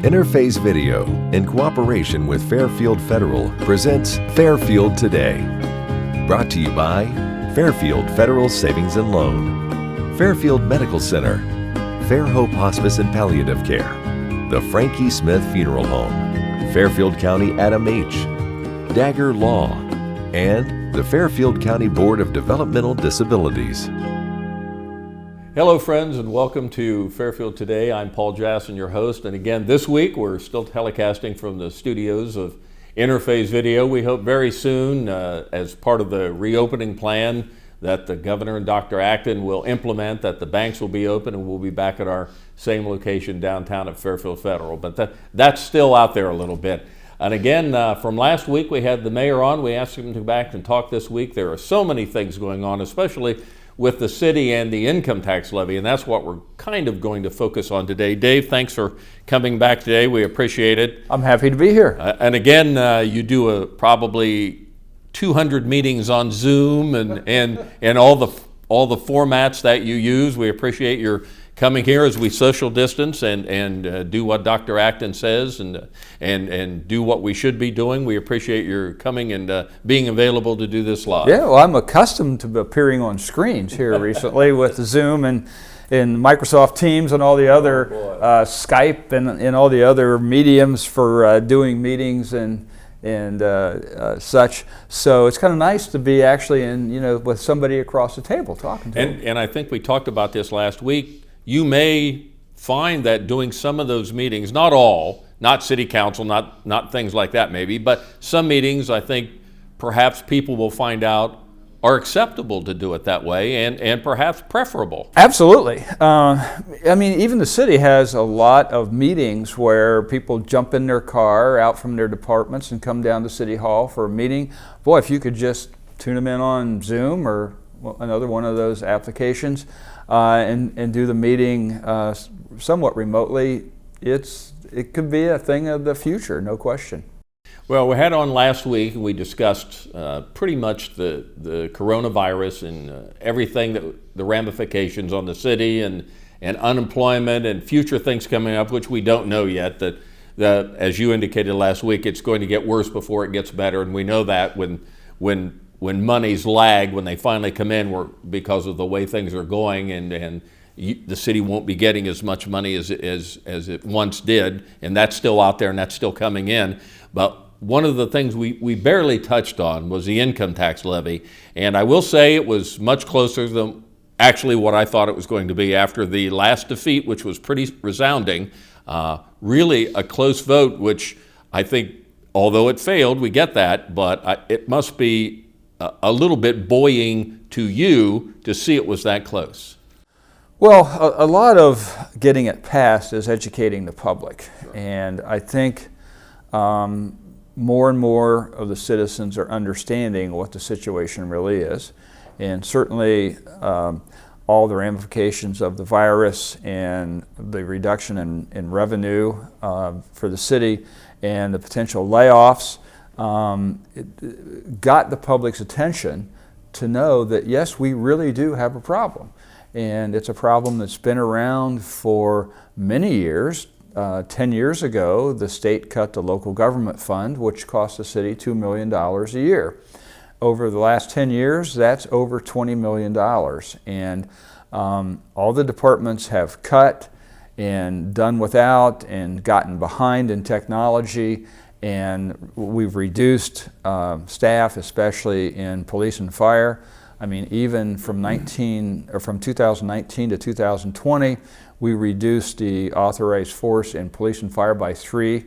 Interface Video, in cooperation with Fairfield Federal, presents Fairfield Today. Brought to you by Fairfield Federal Savings and Loan, Fairfield Medical Center, Fair Hope Hospice and Palliative Care, the Frankie Smith Funeral Home, Fairfield County Adam H., Dagger Law, and the Fairfield County Board of Developmental Disabilities. Hello friends, and welcome to Fairfield Today. I'm Paul Jasson, your host, and again this week we're still telecasting from the studios of Interface Video. We hope very soon, as part of the reopening plan that the Governor and Dr. Acton will implement, that the banks will be open and we'll be back at our same location downtown at Fairfield Federal. But that's still out there a little bit. And again, from last week we had the mayor on. We asked him to come back and talk this week. There are so many things going on, especially with the city and the income tax levy, and that's what we're kind of going to focus on today. Dave, thanks for coming back today. We appreciate it. I'm happy to be here. And again, you do probably 200 meetings on Zoom and all the formats that you use. We appreciate your coming here as we social distance and do what Dr. Acton says and do what we should be doing. We appreciate your coming and being available to do this live. Yeah, well, I'm accustomed to appearing on screens here recently with Zoom and Microsoft Teams and all the other Skype and all the other mediums for doing meetings and such. So it's kind of nice to be actually with somebody across the table talking to them. And I think we talked about this last week. You may find that doing some of those meetings, not all, not city council, not things like that maybe, but some meetings I think perhaps people will find out are acceptable to do it that way and perhaps preferable. Absolutely. I mean, even the city has a lot of meetings where people jump in their car out from their departments and come down to City Hall for a meeting. Boy, if you could just tune them in on Zoom or another one of those applications and do the meeting somewhat remotely, it could be a thing of the future, no question. Well, we had on last week and we discussed pretty much the coronavirus and everything, the ramifications on the city and unemployment and future things coming up, which we don't know yet. That as you indicated last week, it's going to get worse before it gets better, and we know that when monies lag, when they finally come in, because of the way things are going, and the city won't be getting as much money as it once did, and that's still out there and that's still coming in. But one of the things we barely touched on was the income tax levy, and I will say it was much closer than actually what I thought it was going to be after the last defeat, which was pretty resounding. Really a close vote, which I think, although it failed, we get that, but it must be a little bit buoying to you to see it was that close. Well, a lot of getting it passed is educating the public. Sure. And I think more and more of the citizens are understanding what the situation really is. And certainly all the ramifications of the virus and the reduction in revenue for the city and the potential layoffs it got the public's attention to know that, yes, we really do have a problem. And it's a problem that's been around for many years. 10 years ago, the state cut the local government fund, which cost the city $2 million a year. Over the last 10 years, that's over $20 million. And all the departments have cut and done without and gotten behind in technology. And we've reduced staff, especially in police and fire. I mean, even from 2019 to 2020, we reduced the authorized force in police and fire by 3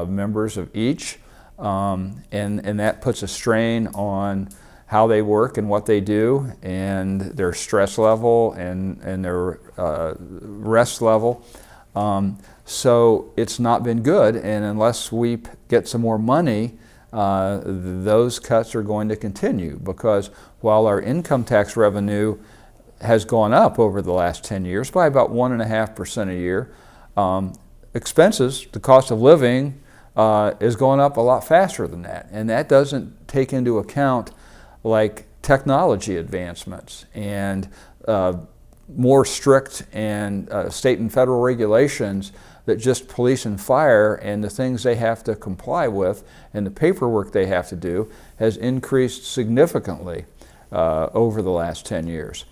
members of each. And that puts a strain on how they work and what they do and their stress level and their rest level. So it's not been good, and unless we get some more money, those cuts are going to continue, because while our income tax revenue has gone up over the last 10 years by about 1.5% a year, expenses, the cost of living, is going up a lot faster than that, and that doesn't take into account like technology advancements and more strict and state and federal regulations that just police and fire and the things they have to comply with and the paperwork they have to do has increased significantly over the last 10 years.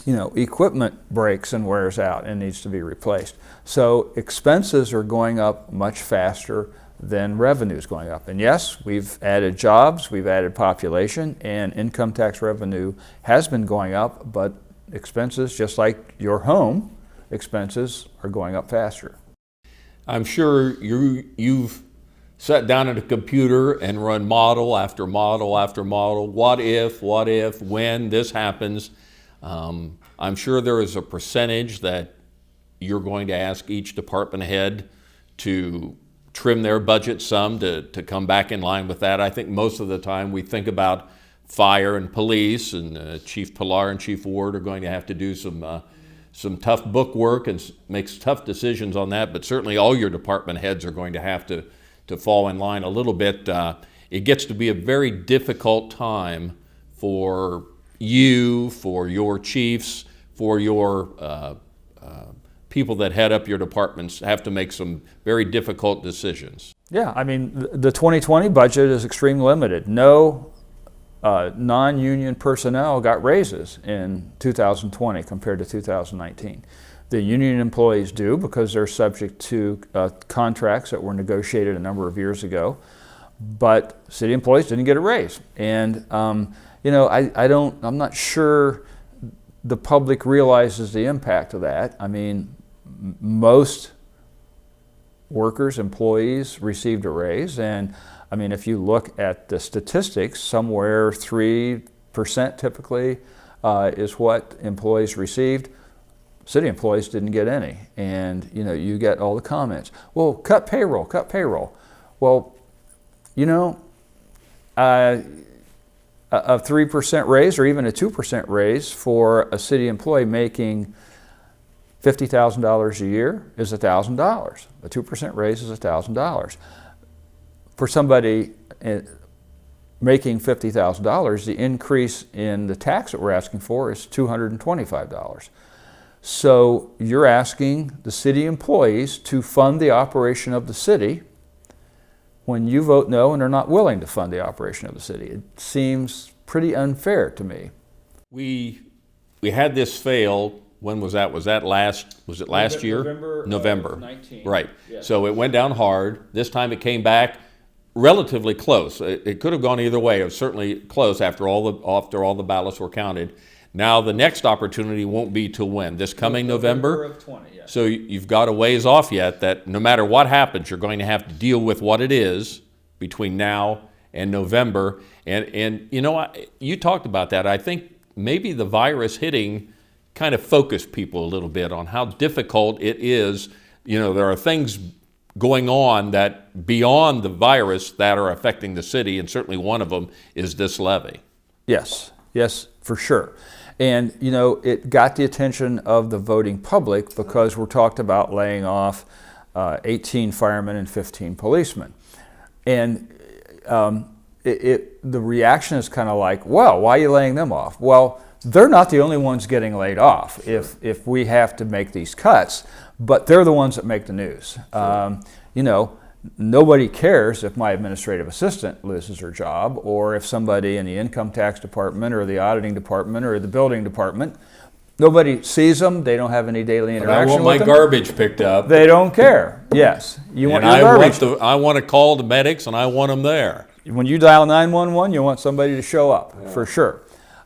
Equipment breaks and wears out and needs to be replaced. So expenses are going up much faster than revenues going up. And yes, we've added jobs, we've added population, and income tax revenue has been going up, but expenses, just like your home, expenses are going up faster. I'm sure you've sat down at a computer and run model after model after model. What if, when this happens? I'm sure there is a percentage that you're going to ask each department head to trim their budget some to come back in line with that. I think most of the time we think about fire and police, and Chief Pillar and Chief Ward are going to have to do some tough book work and make tough decisions on that, but certainly all your department heads are going to have to fall in line a little bit. It gets to be a very difficult time for you, for your chiefs, for your people that head up your departments, have to make some very difficult decisions. Yeah, I mean, the 2020 budget is extremely limited. No non-union personnel got raises in 2020 compared to 2019. The union employees do because they're subject to contracts that were negotiated a number of years ago, but city employees didn't get a raise. And I'm not sure the public realizes the impact of that. I mean, most workers, employees received a raise, and I mean, if you look at the statistics, somewhere 3% typically is what employees received. City employees didn't get any, and you get all the comments. Well, cut payroll, cut payroll. Well, a 3% raise or even a 2% raise for a city employee making $50,000 a year is $1,000. A 2% raise is $1,000. For somebody making $50,000, the increase in the tax that we're asking for is $225. So you're asking the city employees to fund the operation of the city when you vote no and are not willing to fund the operation of the city. It seems pretty unfair to me. We had this fail. When was that? Was it last year? November. 19. Right. Yes. So it went down hard. This time it came back relatively close. It could have gone either way. It was certainly close after all the ballots were counted. Now the next opportunity won't be till when? This coming November? of 20, yes. So you've got a ways off yet that no matter what happens, you're going to have to deal with what it is between now and November. And you talked about that. I think maybe the virus hitting kind of focused people a little bit on how difficult it is. There are things going on that beyond the virus that are affecting the city, and certainly one of them is this levy. Yes, for sure. And, it got the attention of the voting public because we're talked about laying off 18 firemen and 15 policemen. And the reaction is kind of like, well, why are you laying them off? Well, they're not the only ones getting laid off if we have to make these cuts, but they're the ones that make the news. Sure. Nobody cares if my administrative assistant loses her job or if somebody in the income tax department or the auditing department or the building department, nobody sees them. They don't have any daily interaction with them. I want my garbage picked up. They don't care. Yes. You want your garbage. I want to call the medics and I want them there. When you dial 911, you want somebody to show up, for sure.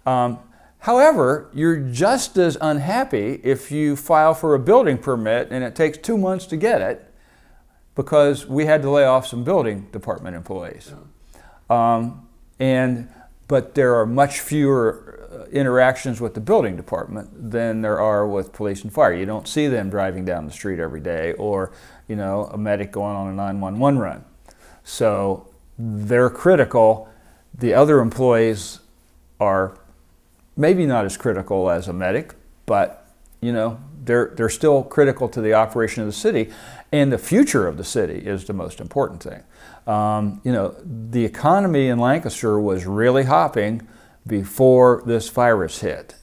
However, you're just as unhappy if you file for a building permit and it takes 2 months to get it because we had to lay off some building department employees. Yeah. But there are much fewer interactions with the building department than there are with police and fire. You don't see them driving down the street every day or a medic going on a 911 run. So they're critical. The other employees are maybe not as critical as a medic, but they're still critical to the operation of the city, and the future of the city is the most important thing. The economy in Lancaster was really hopping before this virus hit.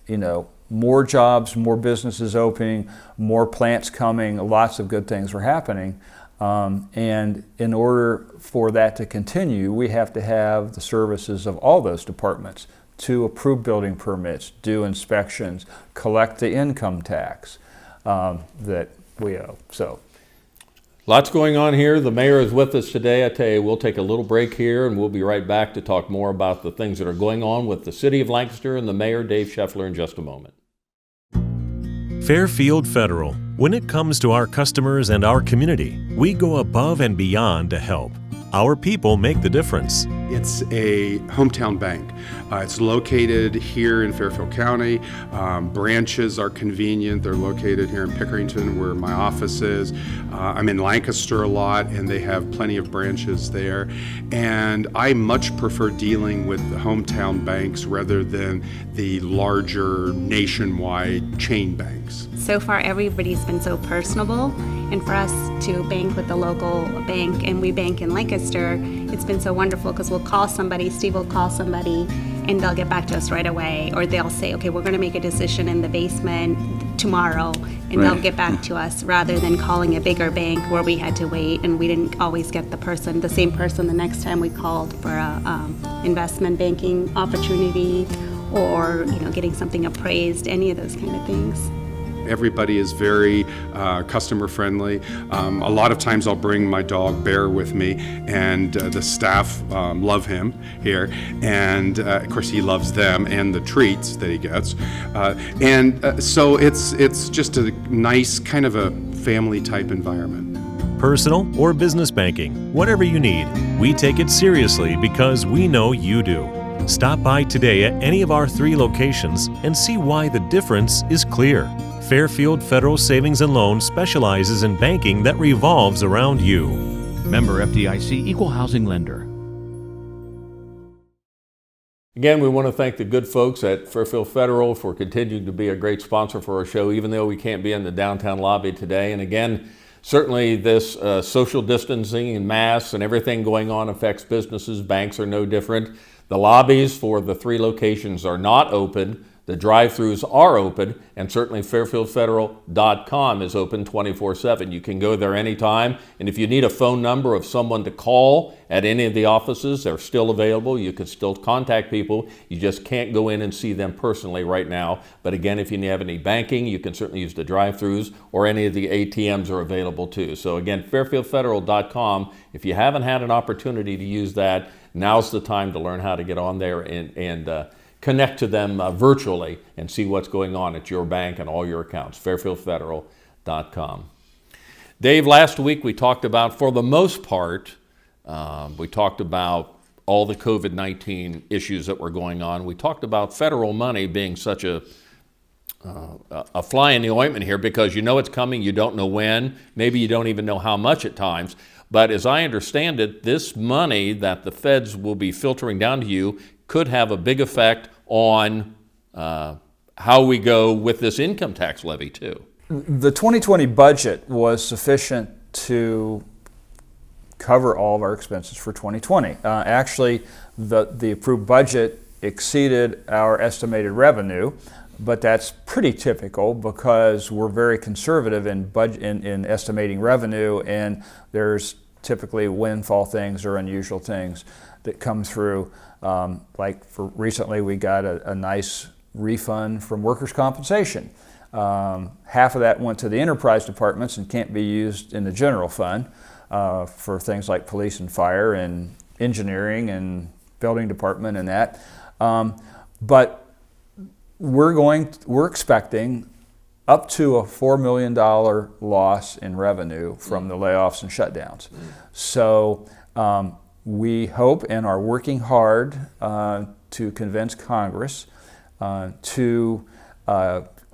more jobs, more businesses opening, more plants coming, lots of good things were happening. And in order for that to continue, we have to have the services of all those departments to approve building permits, do inspections, collect the income tax that we owe. So, lots going on here. The mayor is with us today. I tell you, we'll take a little break here and we'll be right back to talk more about the things that are going on with the city of Lancaster and the mayor, Dave Scheffler, in just a moment. Fairfield Federal. When it comes to our customers and our community, we go above and beyond to help. Our people make the difference. It's a hometown bank. It's located here in Fairfield County. Branches are convenient. They're located here in Pickerington, where my office is. I'm in Lancaster a lot, and they have plenty of branches there. And I much prefer dealing with the hometown banks rather than the larger nationwide chain banks. So far, everybody's been so personable, and for us to bank with the local bank, and we bank in Lancaster, it's been so wonderful because we'll call somebody, Steve will call somebody, and they'll get back to us right away, or they'll say, okay, we're going to make a decision in the basement tomorrow, and they'll get back to us, rather than calling a bigger bank where we had to wait and we didn't always get the same person the next time we called for a investment banking opportunity, or getting something appraised, any of those kind of things. Everybody is very customer friendly. A lot of times I'll bring my dog Bear with me, and the staff love him here, and of course he loves them and the treats that he gets. So it's just a nice kind of a family type environment. Personal or business banking, whatever you need, we take it seriously because we know you do. Stop by today at any of our 3 locations and see why the difference is clear. Fairfield Federal Savings and Loan specializes in banking that revolves around you. Member FDIC, Equal Housing Lender. Again, we want to thank the good folks at Fairfield Federal for continuing to be a great sponsor for our show, even though we can't be in the downtown lobby today. And again, certainly this social distancing and masks and everything going on affects businesses. Banks are no different. The lobbies for the 3 locations are not open. The drive-thrus are open, and certainly FairfieldFederal.com is open 24/7. You can go there anytime, and if you need a phone number of someone to call at any of the offices, they're still available. You can still contact people. You just can't go in and see them personally right now. But again, if you have any banking, you can certainly use the drive-thrus, or any of the ATMs are available too. So again, FairfieldFederal.com. If you haven't had an opportunity to use that, now's the time to learn how to get on there and connect to them virtually and see what's going on at your bank and all your accounts. FairfieldFederal.com. Dave, last week we talked about, for the most part, we talked about all the COVID-19 issues that were going on. We talked about federal money being such a fly in the ointment here, because you know it's coming, you don't know when, maybe you don't even know how much at times. But as I understand it, this money that the feds will be filtering down to you could have a big effect on how we go with this income tax levy too. The 2020 budget was sufficient to cover all of our expenses for 2020. Actually, the approved budget exceeded our estimated revenue, but that's pretty typical because we're very conservative in estimating revenue, and there's typically windfall things or unusual things that come through. Like for recently, we got a nice refund from workers' compensation. Half of that went to the enterprise departments and can't be used in the general fund for things like police and fire and engineering and building department and that. But we're expecting up to a $4 million loss in revenue from the layoffs and shutdowns. So we hope and are working hard to convince Congress to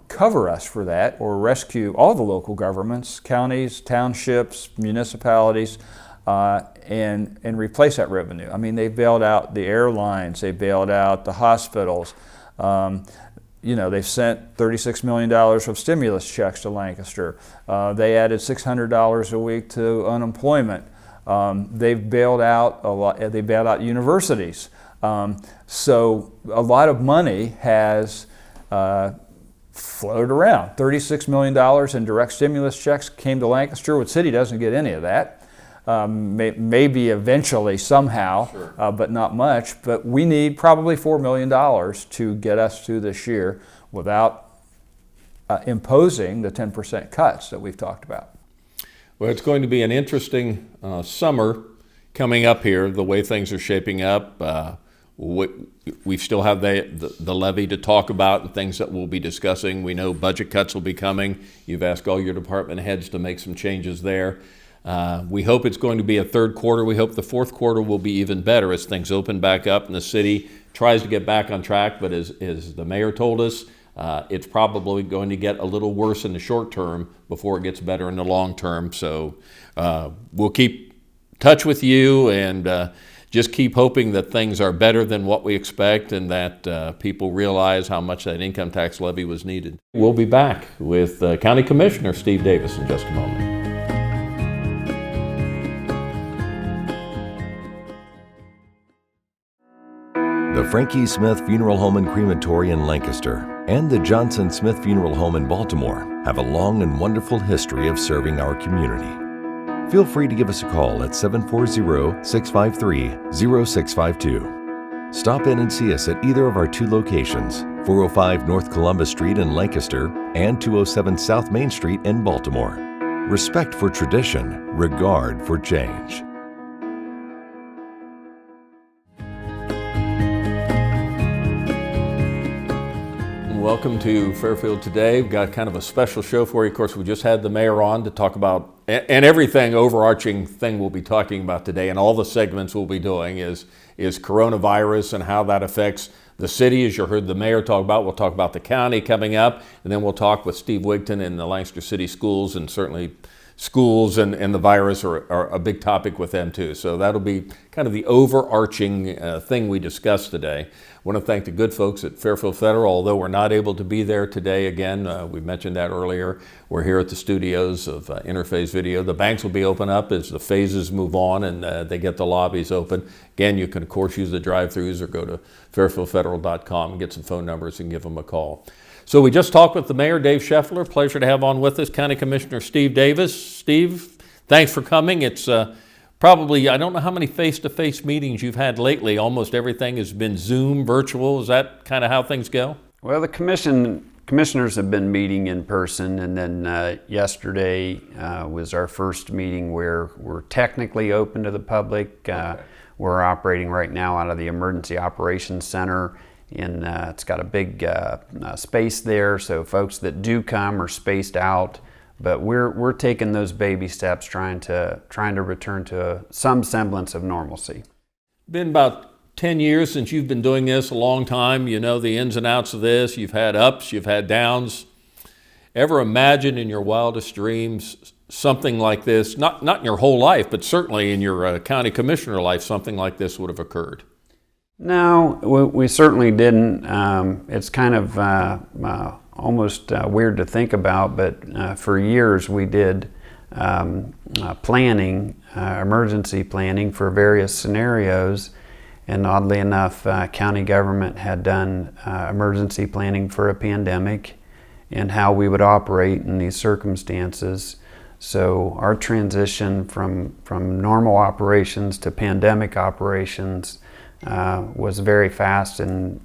cover us for that, or rescue all the local governments, counties, townships, municipalities, and replace that revenue. I mean, they bailed out the airlines, they bailed out the hospitals. They've sent $36 million of stimulus checks to Lancaster. They added $600 a week to unemployment. They've bailed out a lot. They bailed out universities. So a lot of money has floated around. $36 million in direct stimulus checks came to Lancaster. The city doesn't get any of that. Maybe eventually somehow, Sure. but not much. But we need probably $4 million to get us through this year without imposing the 10% cuts that we've talked about. Well, it's going to be an interesting summer coming up here, the way things are shaping up. We still have the levy to talk about and things that we'll be discussing. We know budget cuts will be coming. You've asked all your department heads to make some changes there. We hope it's going to be a third quarter. We hope the fourth quarter will be even better as things open back up and the city tries to get back on track. But as the mayor told us, it's probably going to get a little worse in the short term before it gets better in the long term. So we'll keep touch with you and just keep hoping that things are better than what we expect and that people realize how much that income tax levy was needed. We'll be back with County Commissioner Steve Davis in just a moment. The Frankie Smith Funeral Home and Crematory in Lancaster and the Johnson Smith Funeral Home in Baltimore have a long and wonderful history of serving our community. Feel free to give us a call at 740-653-0652. Stop in and see us at either of our two locations, 405 North Columbus Street in Lancaster and 207 South Main Street in Baltimore. Respect for tradition, regard for change. Welcome to Fairfield Today. We've got kind of a special show for you. Of course, we just had the mayor on to talk about, and everything overarching thing we'll be talking about today, and all the segments we'll be doing is coronavirus and how that affects the city, as you heard the mayor talk about. We'll talk about the county coming up, and then we'll talk with Steve Wigton in the Lancaster City Schools, and certainly schools and the virus are a big topic with them too. So that'll be kind of the overarching thing we discussed today. I want to thank the good folks at Fairfield Federal, although we're not able to be there today again. We mentioned that earlier. We're here at the studios of Interphase Video. The banks will be open up as the phases move on and they get the lobbies open. Again, you can of course use the drive-thrus or go to fairfieldfederal.com and get some phone numbers and give them a call. So we just talked with the mayor, Dave Scheffler. Pleasure to have on with us County Commissioner Steve Davis. Steve, thanks for coming. It's probably, I don't know how many face-to-face meetings you've had lately. Almost everything has been Zoom, virtual. Is that kind of how things go? Well, the commissioners have been meeting in person, and then yesterday was our first meeting where we're technically open to the public. Okay. We're operating right now out of the Emergency Operations Center. And it's got a big space there, so folks that do come are spaced out. But we're taking those baby steps, trying to return to some semblance of normalcy. Been about 10 years since you've been doing this, a long time. You know the ins and outs of this. You've had ups, you've had downs. Ever imagine in your wildest dreams something like this? Not in your whole life, but certainly in your county commissioner life, something like this would have occurred. No, we certainly didn't. It's kind of almost weird to think about, but for years we did planning, emergency planning for various scenarios. And oddly enough, county government had done emergency planning for a pandemic and how we would operate in these circumstances. So our transition from normal operations to pandemic operations was very fast, and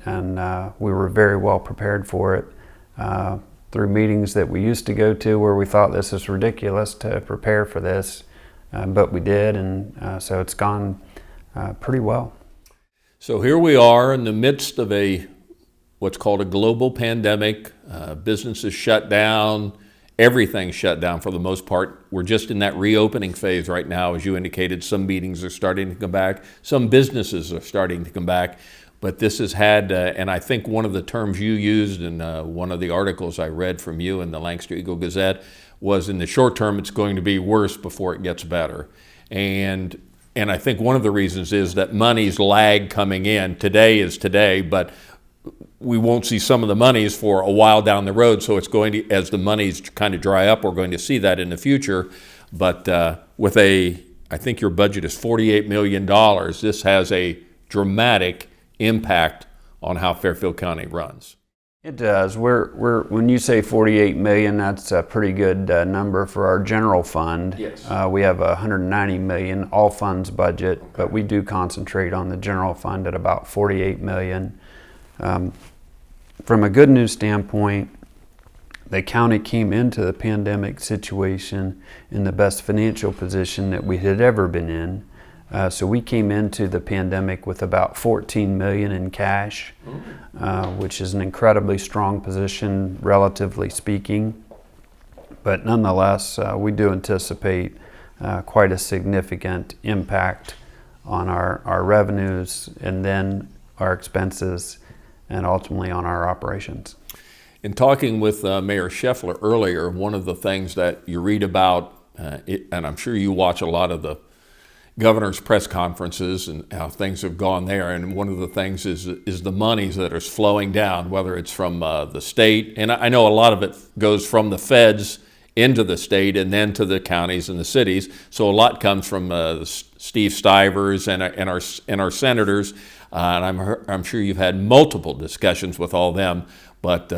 we were very well prepared for it through meetings that we used to go to where we thought this is ridiculous to prepare for this, but we did, and so it's gone pretty well. So here we are in the midst of what's called a global pandemic. Businesses shut down. Everything's shut down for the most part. We're just in that reopening phase right now. As you indicated, some meetings are starting to come back. Some businesses are starting to come back. But this has had, and I think one of the terms you used in one of the articles I read from you in the Lancaster Eagle Gazette was, in the short term, it's going to be worse before it gets better. And I think one of the reasons is that money's lag coming in. Today is today, but we won't see some of the monies for a while down the road, so it's going to, as the monies kind of dry up, we're going to see that in the future. But I think your budget is $48 million. This has a dramatic impact on how Fairfield County runs. It does. When you say 48 million, that's a pretty good number for our general fund. Yes. We have a 190 million all funds budget, but we do concentrate on the general fund at about 48 million. From a good news standpoint, the county came into the pandemic situation in the best financial position that we had ever been in. So we came into the pandemic with about 14 million in cash, which is an incredibly strong position, relatively speaking. But nonetheless, we do anticipate quite a significant impact on our revenues and then our expenses and ultimately on our operations. In talking with Mayor Scheffler earlier, one of the things that you read about, and I'm sure you watch a lot of the governor's press conferences and how things have gone there, and one of the things is the monies that are flowing down, whether it's from the state, and I know a lot of it goes from the feds into the state and then to the counties and the cities. So a lot comes from Steve Stivers and our senators, and I'm sure you've had multiple discussions with all them. But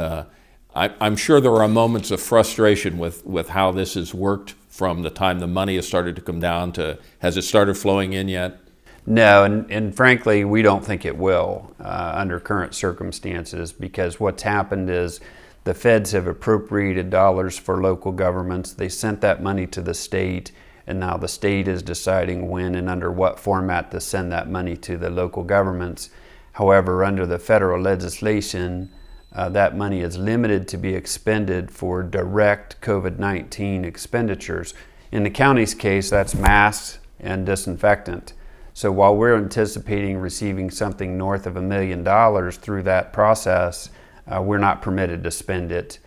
I'm sure there are moments of frustration with how this has worked from the time the money has started to come down to, has it started flowing in yet? No, and frankly, we don't think it will under current circumstances, because what's happened is the feds have appropriated dollars for local governments. They sent that money to the state, and now the state is deciding when and under what format to send that money to the local governments. However, under the federal legislation, that money is limited to be expended for direct COVID-19 expenditures. In the county's case, that's masks and disinfectant. So while we're anticipating receiving something north of $1 million through that process, we're not permitted to spend it.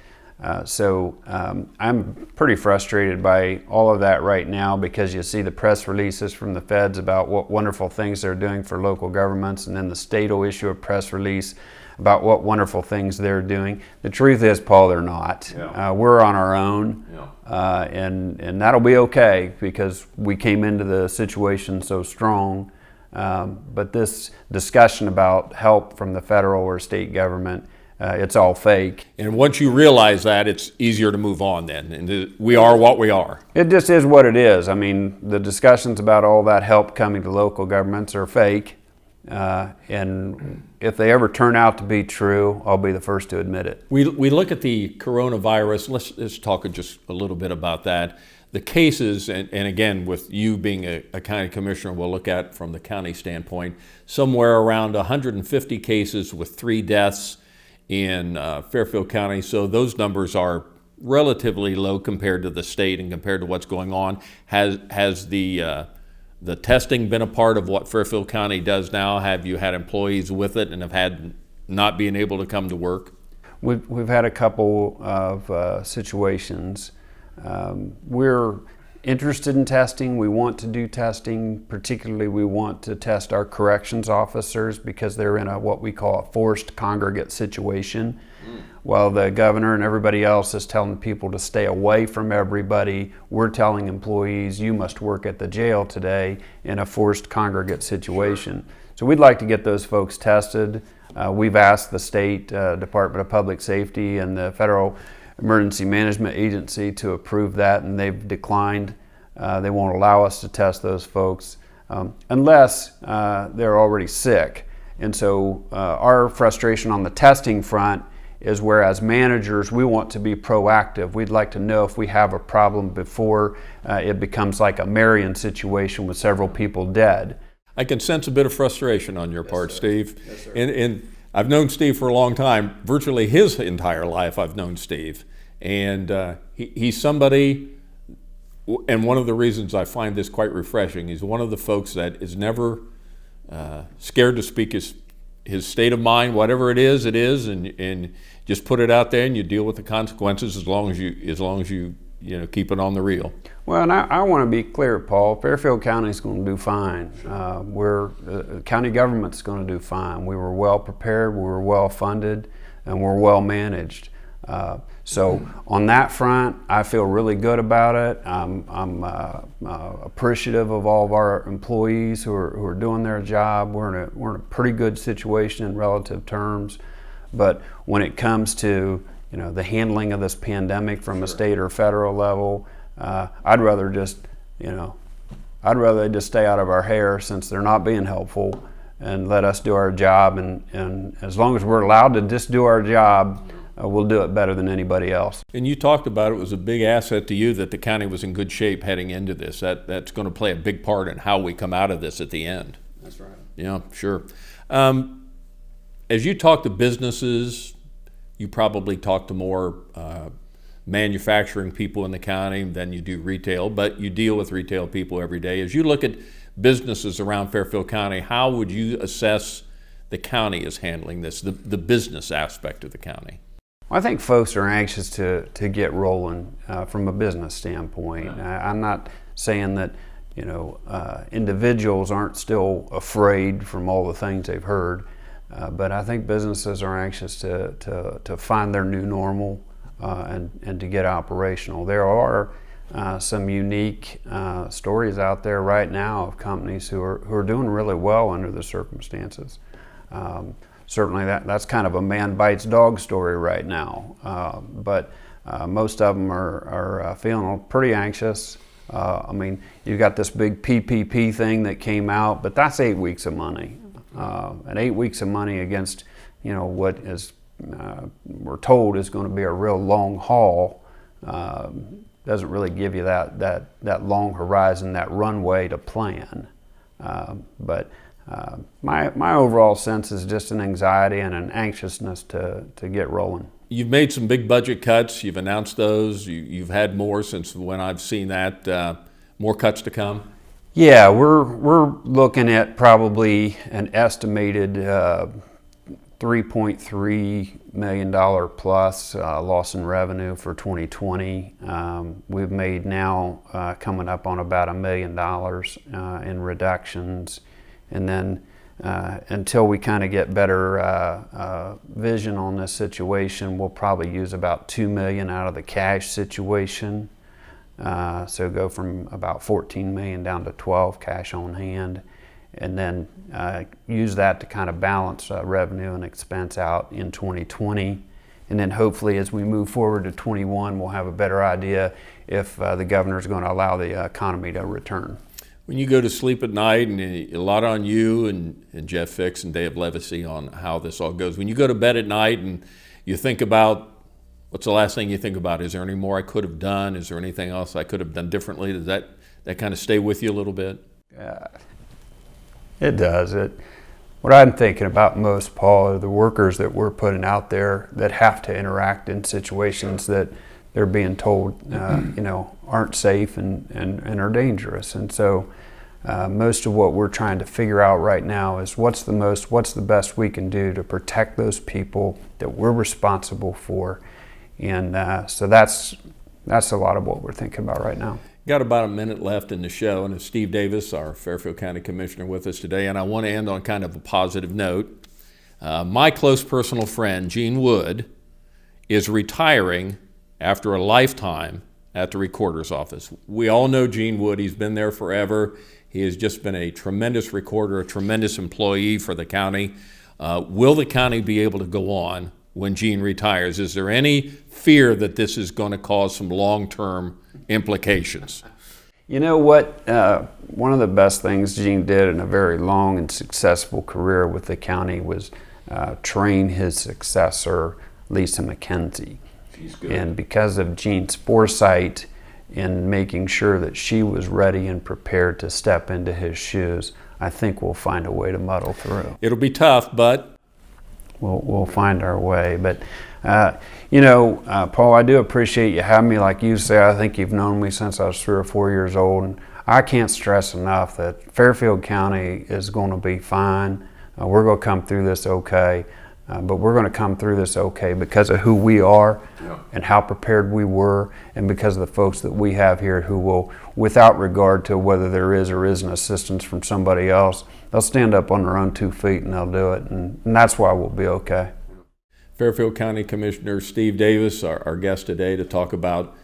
So I'm pretty frustrated by all of that right now, because you see the press releases from the feds about what wonderful things they're doing for local governments, and then the state will issue a press release about what wonderful things they're doing. The truth is, Paul, they're not. Yeah. We're on our own, Yeah. and that'll be okay, because we came into the situation so strong. But this discussion about help from the federal or state government, it's all fake. And once you realize that, it's easier to move on then. And we are what we are. It just is what it is. I mean, the discussions about all that help coming to local governments are fake. And if they ever turn out to be true, I'll be the first to admit it. We look at the coronavirus. Let's talk just a little bit about that. The cases, and again, with you being a county commissioner, we'll look at from the county standpoint, somewhere around 150 cases with 3 deaths in Fairfield County. So those numbers are relatively low compared to the state and compared to what's going on. Has the testing been a part of what Fairfield County does now? Have you had employees with it and have had not being able to come to work? We've had a couple of situations. We're interested in testing. We want to do testing. Particularly, we want to test our corrections officers, because they're in what we call a forced congregate situation. While the governor and everybody else is telling people to stay away from everybody, we're telling employees, you must work at the jail today in a forced congregate situation. So we'd like to get those folks tested. We've asked the state Department of Public Safety and the Federal Emergency Management Agency to approve that, and they've declined. They won't allow us to test those folks unless they're already sick. And so our frustration on the testing front is, whereas managers, we want to be proactive. We'd like to know if we have a problem before it becomes like a Marion situation with several people dead. I can sense a bit of frustration on your part, Steve. Yes, sir. And I've known Steve for a long time. Virtually his entire life I've known Steve. And he's somebody, and one of the reasons I find this quite refreshing, he's one of the folks that is never scared to speak his state of mind. Whatever it is, and just put it out there, and you deal with the consequences as long as you keep it on the reel. Well, and I want to be clear, Paul. Fairfield County is going to do fine. County government's going to do fine. We were well prepared, we were well funded, and we're well managed. So on that front, I feel really good about it. I'm appreciative of all of our employees who are doing their job. We're in a pretty good situation in relative terms. But when it comes to the handling of this pandemic from a state or federal level, I'd rather just they just stay out of our hair since they're not being helpful, and let us do our job. And as long as we're allowed to just do our job, we'll do it better than anybody else. And you talked about it was a big asset to you that the county was in good shape heading into this. That's going to play a big part in how we come out of this at the end. That's right. Yeah, sure. As you talk to businesses, you probably talk to more manufacturing people in the county than you do retail, but you deal with retail people every day. As you look at businesses around Fairfield County, how would you assess the county is handling this, the business aspect of the county? I think folks are anxious to get rolling from a business standpoint. I'm not saying that individuals aren't still afraid from all the things they've heard, but I think businesses are anxious to find their new normal and to get operational. There are some unique stories out there right now of companies who are doing really well under the circumstances. Certainly that's kind of a man bites dog story right now, but most of them are feeling pretty anxious. You've got this big PPP thing that came out, but that's 8 weeks of money. And 8 weeks of money against what is we're told is going to be a real long haul doesn't really give you that long horizon, that runway to plan. But my overall sense is just an anxiety and an anxiousness to get rolling. You've made some big budget cuts. You've announced those. You've had more since when I've seen that. More cuts to come? Yeah, we're looking at probably an estimated $3.3 million plus loss in revenue for 2020. We've made now coming up on about $1 million in reductions. And then until we kind of get better vision on this situation, we'll probably use about $2 million out of the cash situation. So go from about $14 million down to 12 cash on hand, and then use that to kind of balance revenue and expense out in 2020. And then hopefully as we move forward to 21, we'll have a better idea if the governor's going to allow the economy to return. When you go to sleep at night, and a lot on you and Jeff Fix and Dave Levacy on how this all goes, when you go to bed at night and you think about, what's the last thing you think about? Is there any more I could have done? Is there anything else I could have done differently? Does that kind of stay with you a little bit? It does. What I'm thinking about most, Paul, are the workers that we're putting out there that have to interact in situations that they're being told, aren't safe and are dangerous. And so most of what we're trying to figure out right now is what's the best we can do to protect those people that we're responsible for. And so that's a lot of what we're thinking about right now. Got about a minute left in the show, and it's Steve Davis, our Fairfield County Commissioner, with us today. And I want to end on kind of a positive note. My close personal friend, Gene Wood, is retiring after a lifetime at the Recorder's Office. We all know Gene Wood. He's been there forever. He has just been a tremendous recorder, a tremendous employee for the county. Will the county be able to go on when Gene retires? Is there any fear that this is going to cause some long-term implications? You know what? One of the best things Gene did in a very long and successful career with the county was train his successor, Lisa McKenzie. She's good. And because of Gene's foresight in making sure that she was ready and prepared to step into his shoes, I think we'll find a way to muddle through. It'll be tough, but we'll find our way. But Paul, I do appreciate you having me. Like you say, I think you've known me since I was 3 or 4 years old, and I can't stress enough that Fairfield County is going to be fine. We're going to come through this okay, but we're going to come through this okay because of who we are and how prepared we were, and because of the folks that we have here who will, without regard to whether there is or isn't assistance from somebody else, they'll stand up on their own 2 feet and they'll do it, and that's why we'll be okay. Fairfield County Commissioner Steve Davis, our guest today, to talk about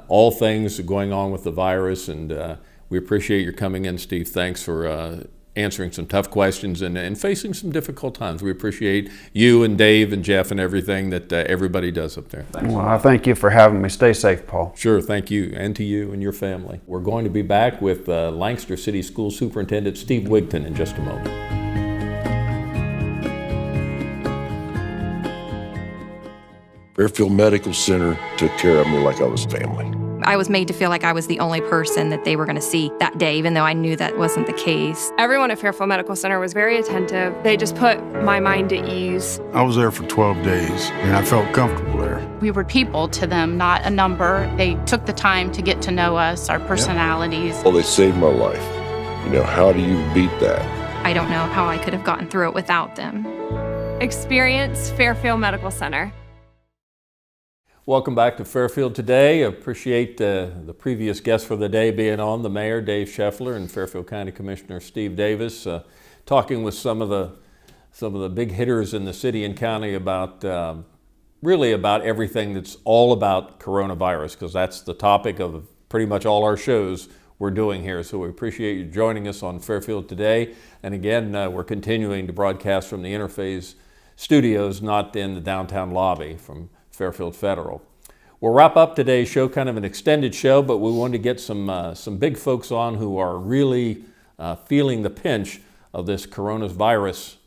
all things going on with the virus, and we appreciate your coming in, Steve. Thanks for answering some tough questions and facing some difficult times. We appreciate you and Dave and Jeff and everything that everybody does up there. Thanks. Well, I thank you for having me. Stay safe, Paul. Sure, thank you, and to you and your family. We're going to be back with Lancaster City School Superintendent Steve Wigton in just a moment. Fairfield Medical Center took care of me like I was family. I was made to feel like I was the only person that they were going to see that day, even though I knew that wasn't the case. Everyone at Fairfield Medical Center was very attentive. They just put my mind at ease. I was there for 12 days, and I felt comfortable there. We were people to them, not a number. They took the time to get to know us, our personalities. Well, they saved my life. You know, how do you beat that? I don't know how I could have gotten through it without them. Experience Fairfield Medical Center. Welcome back to Fairfield Today. I appreciate the previous guest for the day being on, the Mayor, Dave Scheffler, and Fairfield County Commissioner Steve Davis, talking with some of the big hitters in the city and county about really about everything that's all about coronavirus, because that's the topic of pretty much all our shows we're doing here. So we appreciate you joining us on Fairfield Today. And again, we're continuing to broadcast from the Interphase studios, not in the downtown lobby from Fairfield Federal. We'll wrap up today's show, kind of an extended show, but we wanted to get some big folks on who are really feeling the pinch of this coronavirus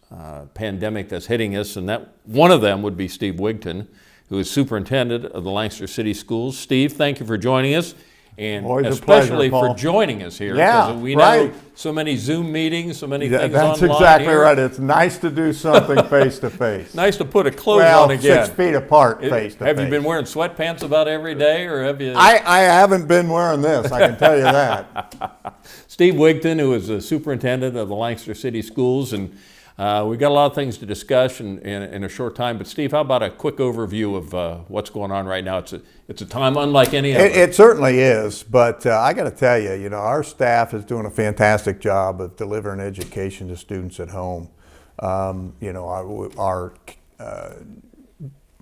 pandemic that's hitting us, and that one of them would be Steve Wigton, who is superintendent of the Lancaster City Schools. Steve, thank you for joining us. And always especially a pleasure, Paul. for joining us here. Yeah, we right. know so many Zoom meetings, so many things That's online exactly here. right. It's nice to do something face to face. Nice to put a clothes on again. 6 feet apart, face to face. Have you been wearing sweatpants about every day, or have you? I haven't been wearing this, I can tell you that. Steve Wigton, who is the superintendent of the Lancaster City Schools, and we've got a lot of things to discuss in a short time. But Steve, how about a quick overview of what's going on right now? It's a time unlike any other. It certainly is, but I got to tell you, our staff is doing a fantastic job of delivering education to students at home. Our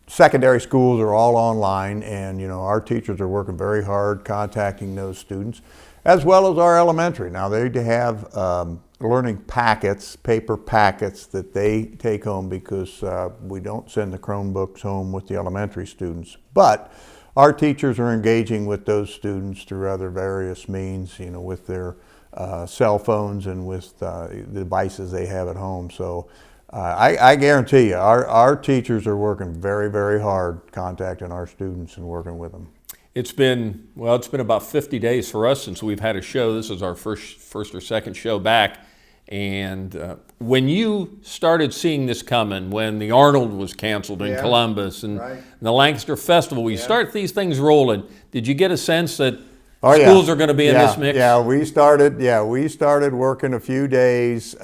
secondary schools are all online, and our teachers are working very hard contacting those students, as well as our elementary. Now they have learning packets, paper packets that they take home, because we don't send the Chromebooks home with the elementary students. But our teachers are engaging with those students through other various means, with their cell phones and with the devices they have at home. So I guarantee you, our teachers are working very, very hard contacting our students and working with them. It's been about 50 days for us since we've had a show. This is our first or second show back. And when you started seeing this coming, when the Arnold was canceled in Columbus and the Lancaster Festival, we start these things rolling. Did you get a sense that schools are going to be in this mix? Yeah, we started working a few days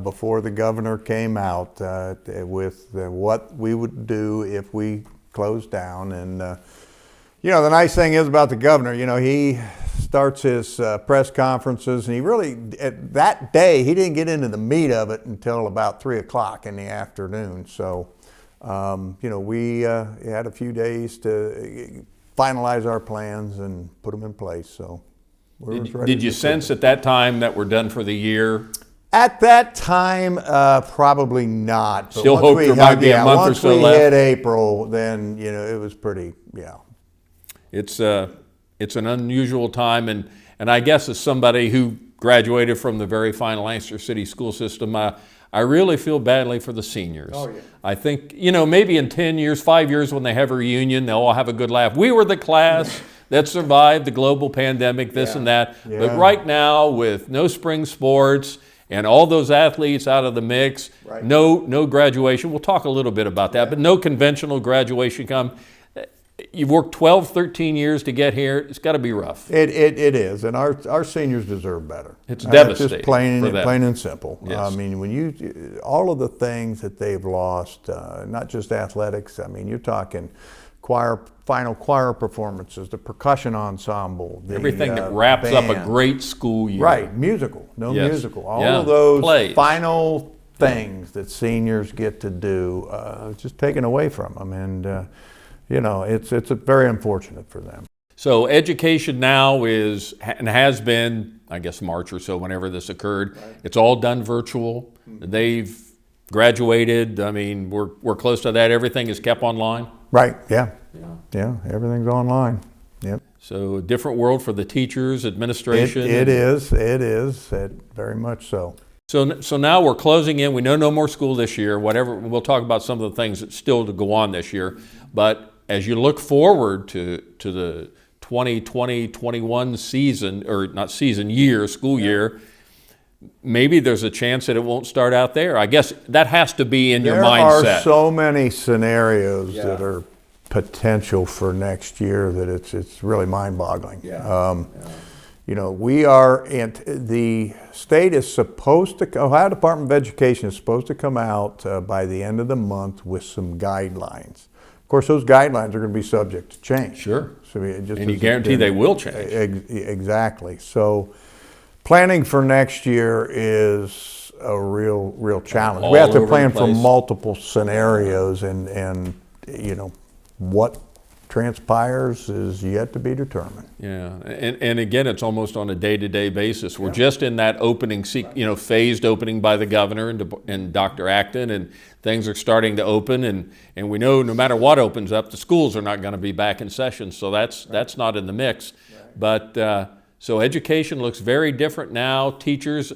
before the governor came out with what we would do if we closed down. And the nice thing is about the governor, he starts his press conferences, and he really, that day, he didn't get into the meat of it until about 3 o'clock in the afternoon. So, we had a few days to finalize our plans and put them in place. So, did you sense at that time that we're done for the year? At that time, probably not. But still hope there might be a month or so left. Once we hit April, then it was pretty, It's an unusual time, and I guess as somebody who graduated from the very fine Lancaster City school system, I really feel badly for the seniors. Oh, yeah. I think, maybe in 10 years, 5 years, when they have a reunion, they'll all have a good laugh. We were the class that survived the global pandemic, this and that. Yeah. But right now, with no spring sports and all those athletes out of the mix, no graduation. We'll talk a little bit about that, but no conventional graduation come. You've worked 12, 13 years to get here. It's got to be rough. It is, and our seniors deserve better. It's devastating. Just plain and simple. Yes. I mean, all of the things that they've lost, not just athletics. I mean, you're talking final choir performances, the percussion ensemble, everything that wraps band. up a great school year. Right, musical, musical. All of those final things that seniors get to do, just taken away from them, and. It's very unfortunate for them. So education now is, and has been, I guess March or so, whenever this occurred, it's all done virtual. They've graduated. I mean, we're close to that. Everything is kept online. Right, yeah. Yeah, everything's online. Yep. So a different world for the teachers, administration. It is very much so. So now we're closing in. We know no more school this year. Whatever, we'll talk about some of the things that still to go on this year. But as you look forward to the 2020-21 season, or not season, year, school year, maybe there's a chance that it won't start out there. I guess that has to be in your mindset. There are so many scenarios that are potential for next year that it's really mind-boggling. You know, the state is supposed to, Ohio Department of Education is supposed to come out by the end of the month with some guidelines. Of course, those guidelines are going to be subject to change. Sure. So and you guarantee they will change. Exactly. So planning for next year is a real challenge. We have to plan for multiple scenarios, and you know, what transpires is yet to be determined. Yeah, and again, it's almost on a day-to-day basis. We're just in that opening, phased opening by the governor and Dr. Acton, and things are starting to open, and we know no matter what opens up, the schools are not going to be back in session, so that's not in the mix. But so education looks very different now. Teachers,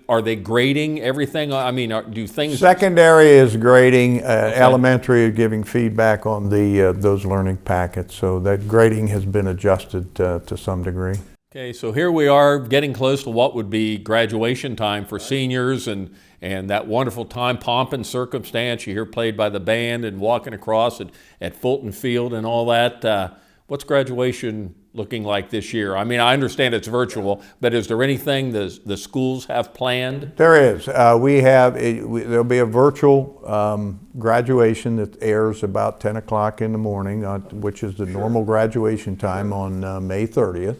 are they grading everything? I mean, do things... Secondary is grading, elementary is giving feedback on those learning packets, so that grading has been adjusted to some degree. Okay, so here we are getting close to what would be graduation time for seniors, and that wonderful time, pomp and circumstance you hear played by the band and walking across at Fulton Field and all that. What's graduation looking like this year? I mean, I understand it's virtual, but is there anything the schools have planned? There is. There'll be a virtual graduation that airs about 10 o'clock in the morning, which is the normal graduation time on May 30th.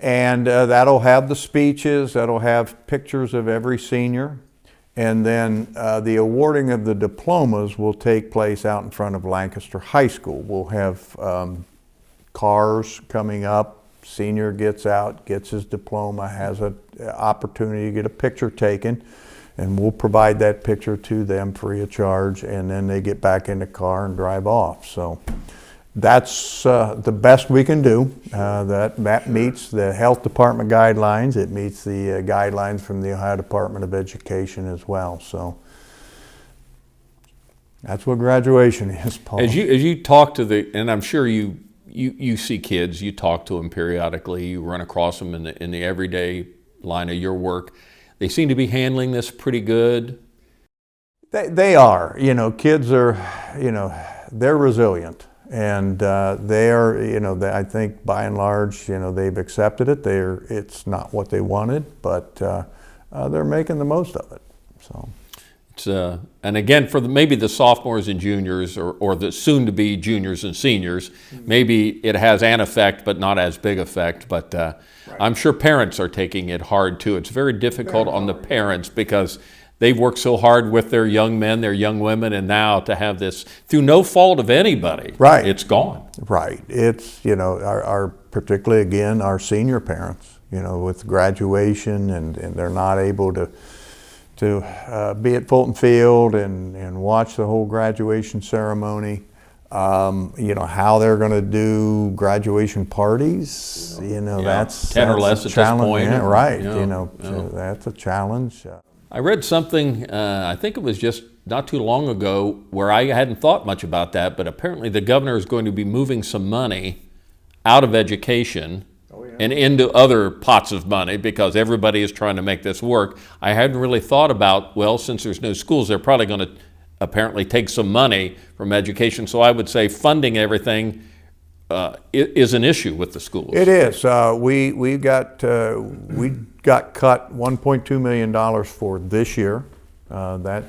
And that'll have the speeches, that'll have pictures of every senior. And then the awarding of the diplomas will take place out in front of Lancaster High School. We'll have cars coming up, senior gets out, gets his diploma, has an opportunity to get a picture taken, and we'll provide that picture to them free of charge, and then they get back in the car and drive off. So that's the best we can do. That meets the health department guidelines. It meets the guidelines from the Ohio Department of Education as well. So that's what graduation is, Paul. As you talk to and I'm sure you see kids, you talk to them periodically, you run across them in the everyday line of your work. They seem to be handling this pretty good. They are. You know, kids are, they're resilient. And they are, I think by and large, they've accepted it. It's not what they wanted, but they're making the most of it. So. And again, for maybe the sophomores and juniors, or the soon-to-be juniors and seniors, maybe it has an effect, but not as big effect. But I'm sure parents are taking it hard too. It's very difficult on the parents because they've worked so hard with their young men, their young women, and now to have this through no fault of anybody, it's gone. Right. It's our particularly again our senior parents, with graduation, and they're not able to be at Fulton Field and watch the whole graduation ceremony. How they're going to do graduation parties. That's 10 or less at this point. Yeah, right. That's a challenge. I read something, I think it was just not too long ago, where I hadn't thought much about that, but apparently the governor is going to be moving some money out of education and into other pots of money because everybody is trying to make this work. I hadn't really thought about, well, since there's no schools, they're probably going to apparently take some money from education. So I would say funding everything is an issue with the schools. It is. We got cut $1.2 million for this year. That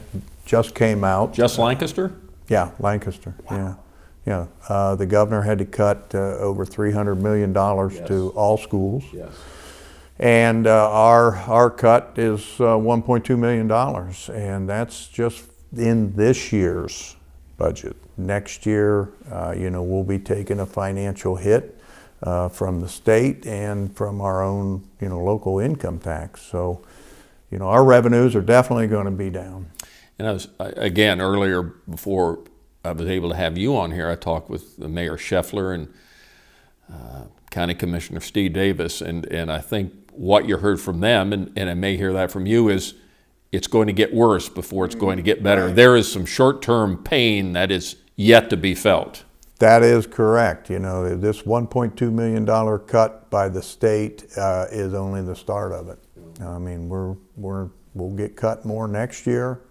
just came out. Just Lancaster? Yeah, Lancaster. Wow. Yeah. The governor had to cut over $300 million to all schools. Yes. And our cut is $1.2 million, and that's just in this year's budget. Next year, we'll be taking a financial hit. from the state and from our own, local income tax. So, our revenues are definitely going to be down. And I was, again, earlier, before I was able to have you on here, I talked with Mayor Scheffler and County Commissioner Steve Davis, and I think what you heard from them, and I may hear that from you, is it's going to get worse before it's going to get better. Right. There is some short-term pain that is yet to be felt. That is correct. This $1.2 million cut by the state is only the start of it. I mean, we'll get cut more next year,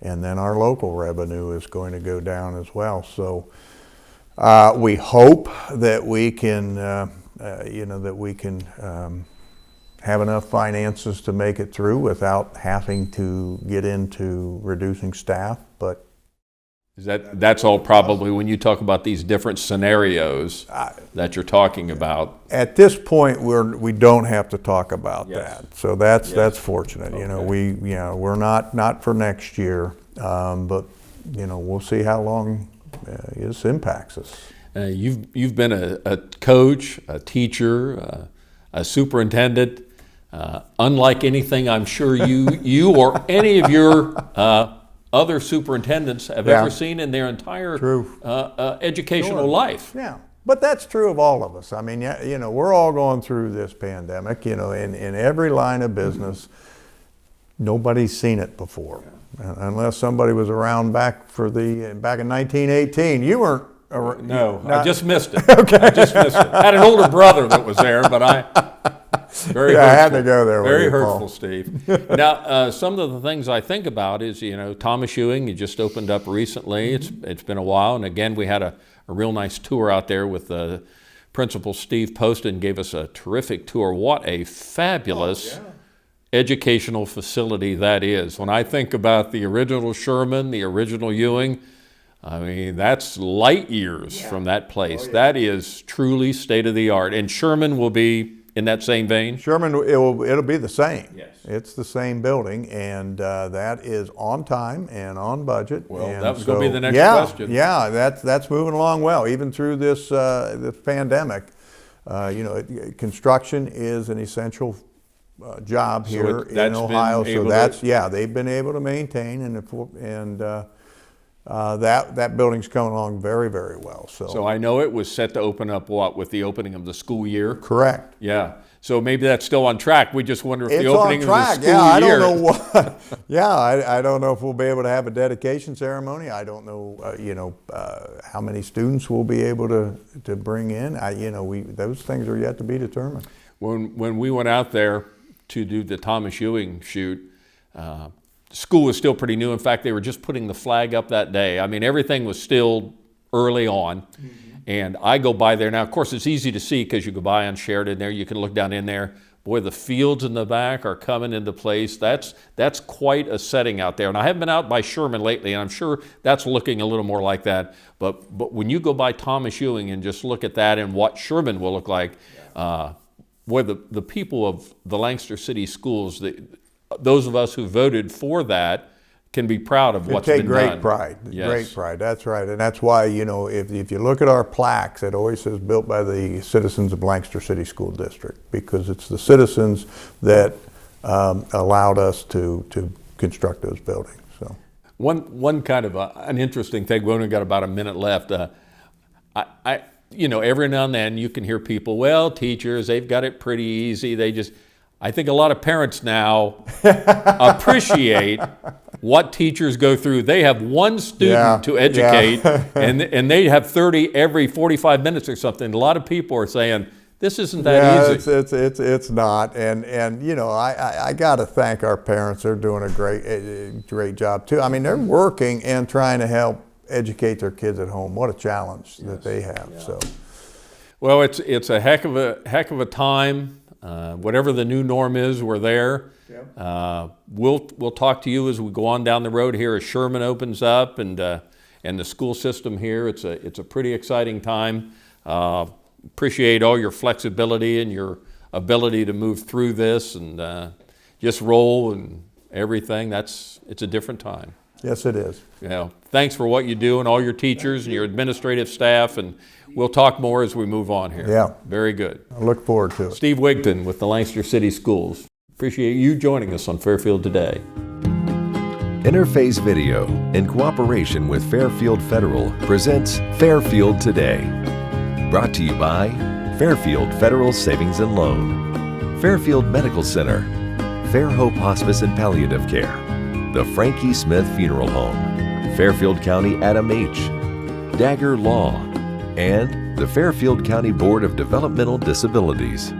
and then our local revenue is going to go down as well. So we hope that we can, have enough finances to make it through without having to get into reducing staff, but that's all probably when you talk about these different scenarios that you're talking about. At this point, we don't have to talk about that, so that's fortunate. Okay. We're not for next year, but we'll see how long this impacts us. You've been a coach, a teacher, a superintendent. Unlike anything I'm sure you or any of your other superintendents have ever seen in their entire educational life. Yeah, but that's true of all of us. I mean, we're all going through this pandemic. In every line of business, nobody's seen it before, unless somebody was around back in 1918. You weren't. No, I just missed it. Okay, I just missed it. I had an older brother that was there, but very hurtful. I had to go there. Very hurtful, Steve. Now, some of the things I think about is, Thomas Ewing, you just opened up recently. It's been a while, and again, we had a real nice tour out there with Principal Steve Poston. Gave us a terrific tour. What a fabulous educational facility that is. When I think about the original Sherman, the original Ewing, I mean, that's light years from that place. Oh, yeah. That is truly state-of-the-art. And Sherman will be in that same vein? Sherman, it'll be the same. Yes. It's the same building, and that is on time and on budget. Well, and that was going to be the next question. Yeah, that's moving along well, even through this pandemic. Construction is an essential job here in Ohio. So they've been able to maintain, and that building's coming along very, very well. So I know it was set to open up with the opening of the school year? Correct. Yeah. So maybe that's still on track. We just wonder if it's the opening of the school year. I don't know what. I don't know if we'll be able to have a dedication ceremony. I don't know, how many students we'll be able to bring in. Those things are yet to be determined. When we went out there to do the Thomas Ewing shoot, school was still pretty new. In fact, they were just putting the flag up that day. I mean, everything was still early on. Mm-hmm. And I go by there now. Of course, it's easy to see because you go by on Sheridan there. You can look down in there. Boy, the fields in the back are coming into place. That's quite a setting out there. And I haven't been out by Sherman lately, and I'm sure that's looking a little more like that. But when you go by Thomas Ewing and just look at that and what Sherman will look like, boy, the people of the Lancaster City Schools, those of us who voted for that can be proud of what's been done. Great pride. Yes. Great pride. That's right. And that's why, if you look at our plaques, it always says built by the citizens of Lancaster City School District, because it's the citizens that allowed us to construct those buildings. So one kind of an interesting thing, we only got about a minute left. Every now and then you can hear people, well, teachers, they've got it pretty easy. I think a lot of parents now appreciate what teachers go through. They have one student to educate, and they have 30 every 45 minutes or something. A lot of people are saying, this isn't that easy. It's not. And I got to thank our parents. They're doing a great job too. I mean, they're working and trying to help educate their kids at home. What a challenge that they have. Yeah. So, well, it's a heck of a time. Whatever the new norm is, we're there. Yep. We'll talk to you as we go on down the road here as Sherman opens up and the school system here. It's a pretty exciting time. Appreciate all your flexibility and your ability to move through this and just roll and everything. It's a different time. Yes, it is. Thanks for what you do and all your teachers and your administrative staff, and we'll talk more as we move on here. Yeah. Very good. I look forward to it. Steve Wigton with the Lancaster City Schools. Appreciate you joining us on Fairfield Today. Interface Video, in cooperation with Fairfield Federal, presents Fairfield Today. Brought to you by Fairfield Federal Savings and Loan, Fairfield Medical Center, Fair Hope Hospice and Palliative Care, the Frankie Smith Funeral Home, Fairfield County Adam H., Dagger Law, and the Fairfield County Board of Developmental Disabilities.